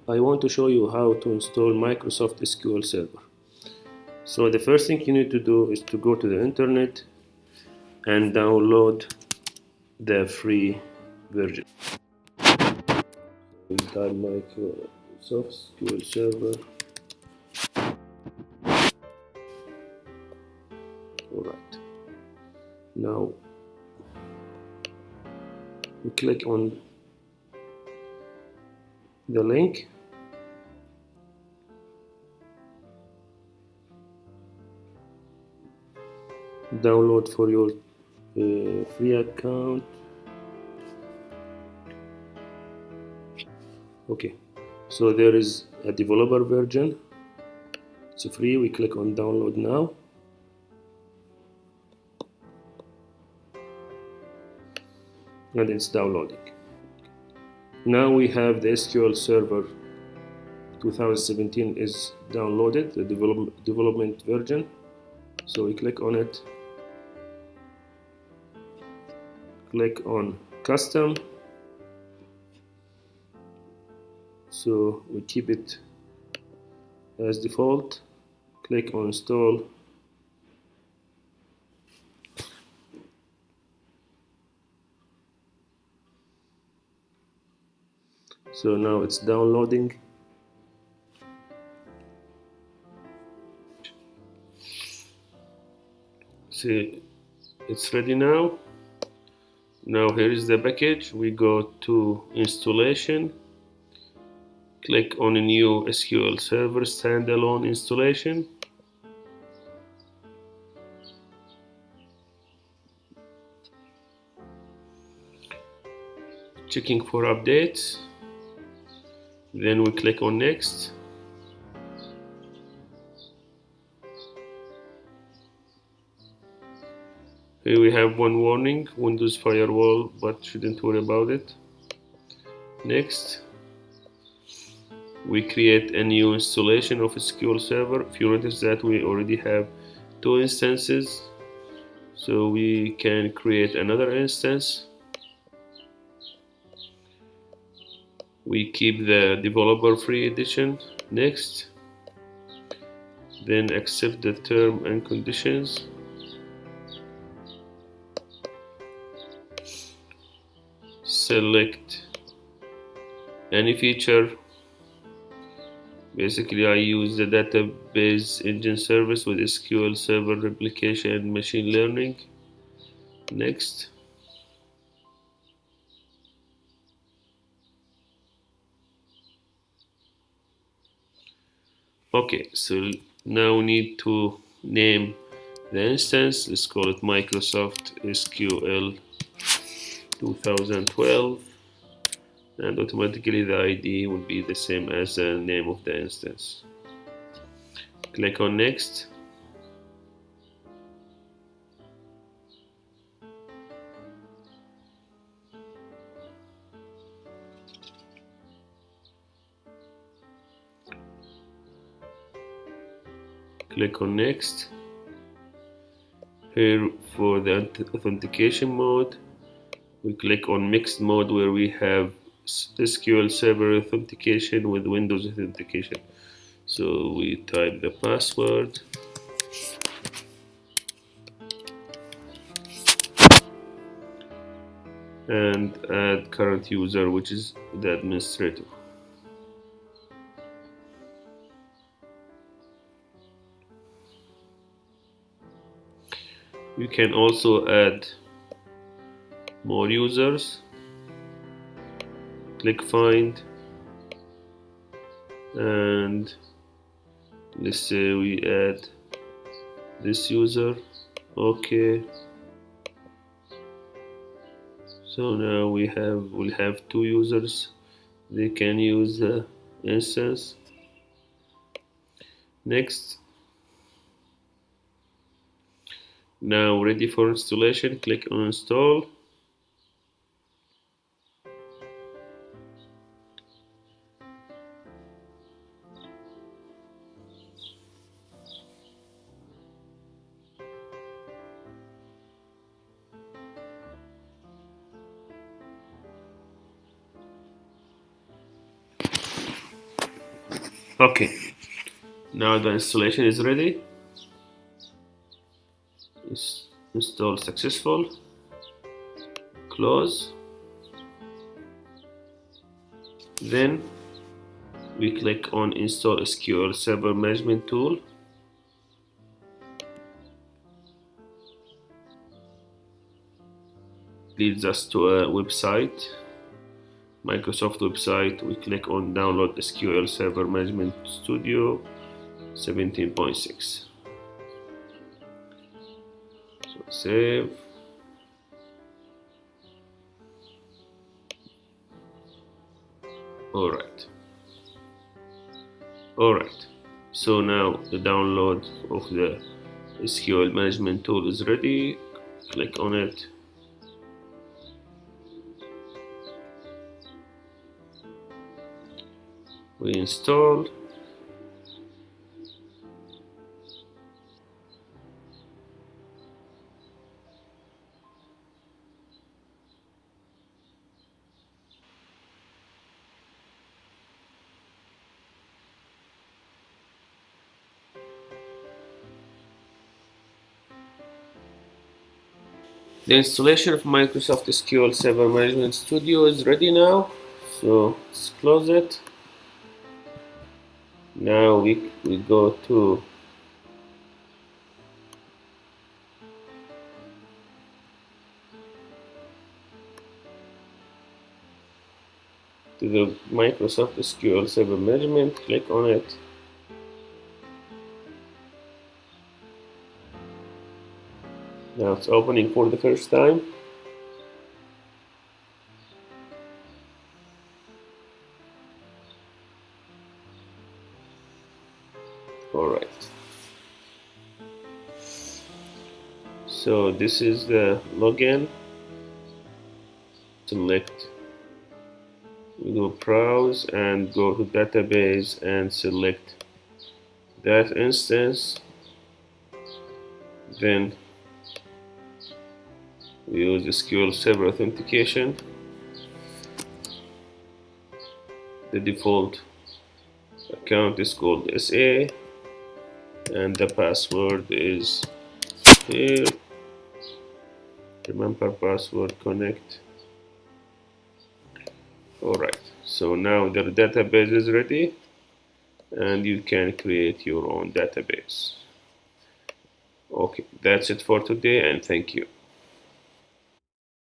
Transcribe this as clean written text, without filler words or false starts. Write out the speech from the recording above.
I want to show you how to install Microsoft SQL Server. So the first thing you need to do is to go to the internet and download the free version. We type Microsoft SQL Server. Alright. Now we click on the link. Download for your free account. Okay, so there is a developer version. It's free. We click on download now. And it's downloading. Now we have the SQL Server 2017 is downloaded, the development version. So we click on it, click on custom. So we keep it as default, click on install. So now it's downloading. See, it's ready now. Now here is the package. We go to installation, click on a new SQL Server standalone installation. Checking for updates. Then we click on next. Here we have one warning, Windows firewall, but shouldn't worry about it. Next. We create a new installation of SQL Server. If you notice that we already have 2 instances, so we can create another instance. We keep the developer free edition. Next. Then accept the term and conditions. Select any feature. Basically, I use the database engine service with SQL Server replication and machine learning. Next. Okay, so now we need to name the instance. Let's call it Microsoft SQL 2012, and automatically the ID will be the same as the name of the instance. Click on next. Click on next. Here for the authentication mode, we click on mixed mode where we have SQL Server authentication with Windows authentication. So we type the password. And add current user, which is the administrator. You can also add more users. Click find, and let's say we add this user. Okay. So now we'll have 2 users. They can use the instance. Next. Now ready for installation. Click on install. Okay, now the installation is ready. It's installed successful. Close. Then we click on install SQL Server Management Tool. Leads us to a website, Microsoft website. We click on download SQL Server Management Studio 17.6. So save. Alright, so now the download of the SQL management tool is ready. Click on it. We install. The installation of Microsoft SQL Server Management Studio is ready now. So let's close it. Now we go to the Microsoft SQL Server Management. Click on it. Now it's opening for the first time. Alright. So this is the login. Select, we go browse and go to database and select that instance. Then we use SQL Server authentication. The default account is called SA and the password is here. Remember password, connect. Alright, so now the database is ready and you can create your own database. Okay, that's it for today and thank you.